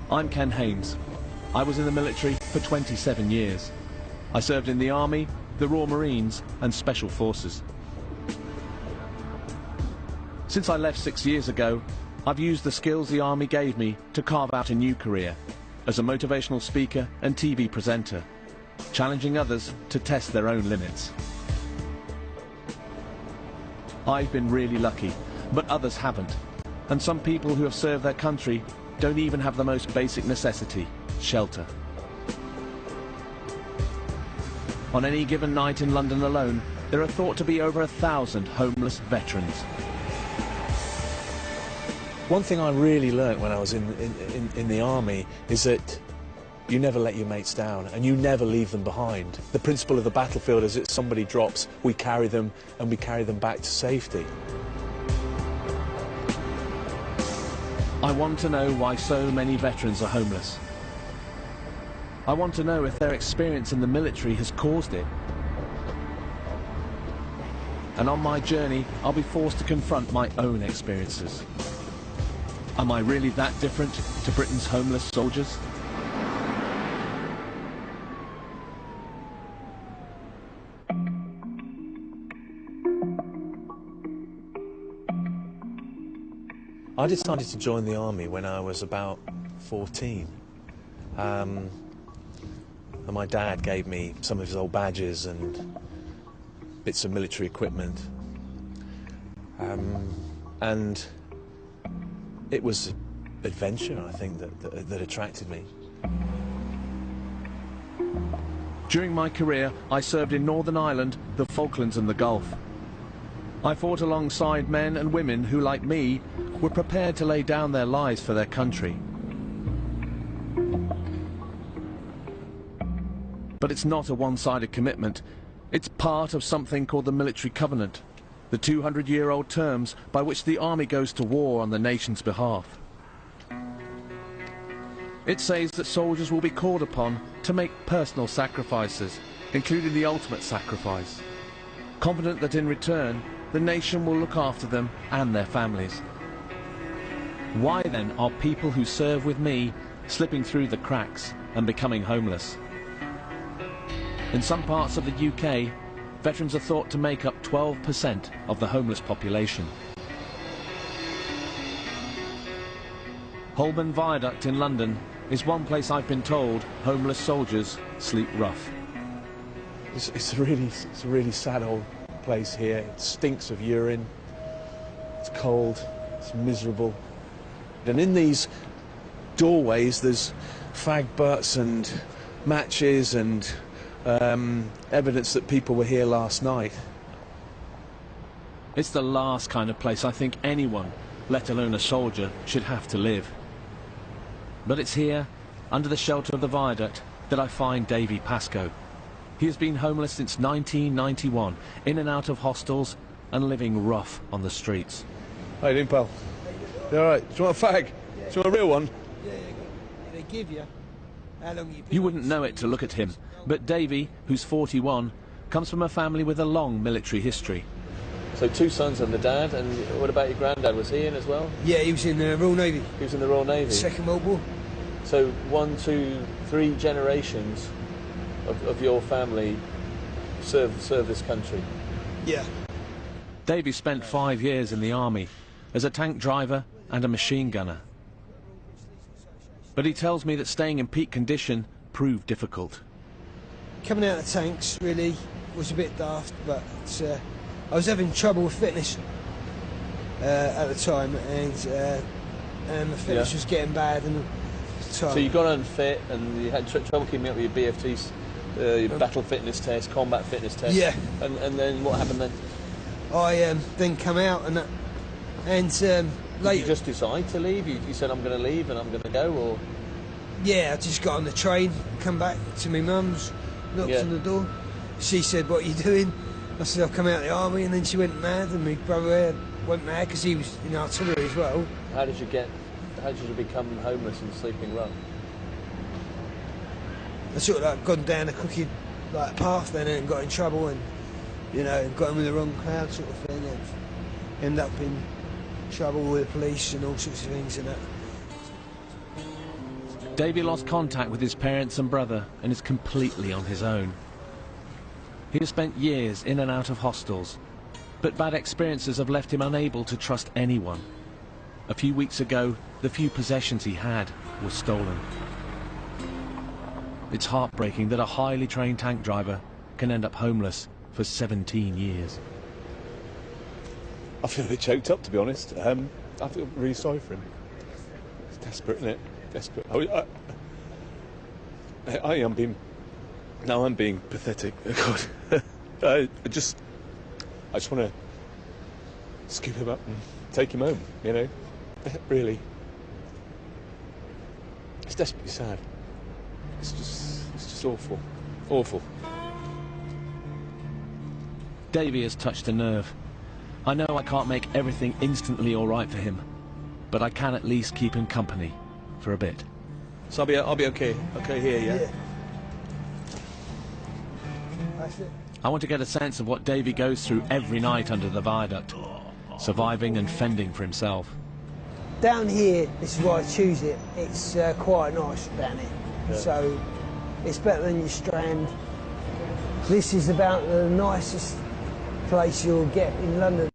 I'm Ken Haynes. I was in the military for 27 years. I served in the Army, the Royal Marines and Special Forces. Since I left 6 years ago, I've used the skills the Army gave me to carve out a new career as a motivational speaker and TV presenter, challenging others to test their own limits. I've been really lucky, but others haven't. And some people who have served their country don't even have the most basic necessity, shelter. On any given night in London alone, there are thought to be over 1,000 homeless veterans. One thing I really learnt when I was in the Army is that you never let your mates down and you never leave them behind. The principle of the battlefield is that somebody drops, we carry them and we carry them back to safety. I want to know why so many veterans are homeless. I want to know if their experience in the military has caused it. And on my journey, I'll be forced to confront my own experiences. Am I really that different to Britain's homeless soldiers? I decided to join the Army when I was about 14. And my dad gave me some of his old badges and bits of military equipment. And it was adventure, I think, that attracted me. During my career, I served in Northern Ireland, the Falklands and the Gulf. I fought alongside men and women who, like me, were prepared to lay down their lives for their country. But it's not a one-sided commitment. It's part of something called the Military Covenant, the 200-year-old terms by which the Army goes to war on the nation's behalf. It says that soldiers will be called upon to make personal sacrifices, including the ultimate sacrifice, confident that in return the nation will look after them and their families. Why then are people who serve with me slipping through the cracks and becoming homeless? In some parts of the UK, veterans are thought to make up 12% of the homeless population. Holborn Viaduct in London is one place I've been told homeless soldiers sleep rough. It's a really sad old place here. It stinks of urine, it's cold, it's miserable. And in these doorways there's fag butts and matches and evidence that people were here last night. It's the last kind of place I think anyone, let alone a soldier, should have to live. But it's here, under the shelter of the viaduct, that I find Davy Pascoe. He has been homeless since 1991, in and out of hostels and living rough on the streets. How you doing, pal? You all right? Do you want a fag? Do you want a real one? Yeah, they give you. How long you wouldn't know it to look at him, but Davy, who's 41, comes from a family with a long military history. So 2 sons and the dad, and what about your granddad? Was he in as well? Yeah, he was in the Royal Navy. He was in the Royal Navy? Second World War. So 1, 2, 3 generations of your family serve this country? Yeah. Davy spent 5 years in the Army as a tank driver and a machine gunner. But he tells me that staying in peak condition proved difficult. Coming out of the tanks really was a bit daft, but I was having trouble with fitness at the time, and my fitness was getting bad. So you got unfit and you had trouble keeping up with your BFTs, your battle fitness test, combat fitness test. Yeah. And then what happened then? I then come out and Did you just decide to leave? You said, I'm going to leave and I'm going to go, or? Yeah, I just got on the train, come back to my mum's, knocked on the door. She said, what are you doing? I said, I've come out of the Army, and then she went mad, and my brother went mad because he was in artillery as well. How did you become homeless and sleeping rough? I sort of like gone down a crooked path then and got in trouble, and got in with the wrong crowd sort of thing, and ended up in trouble with the police and all sorts of things and that. Davy lost contact with his parents and brother and is completely on his own. He has spent years in and out of hostels, but bad experiences have left him unable to trust anyone. A few weeks ago, the few possessions he had were stolen. It's heartbreaking that a highly trained tank driver can end up homeless for 17 years. I feel a bit choked up, to be honest. I feel really sorry for him. It's desperate, isn't it? Desperate. I'm being pathetic. God, I just want to scoop him up and take him home. You know, really. It's desperately sad. It's just awful, awful. Davy has touched a nerve. I know I can't make everything instantly all right for him, but I can at least keep him company for a bit. So I'll be okay here, yeah? That's it. I want to get a sense of what Davy goes through every night under the viaduct, surviving and fending for himself. Down here, this is why I choose it, it's quite nice down here. Yeah. So it's better than your Strand. This is about the nicest place you'll get in London.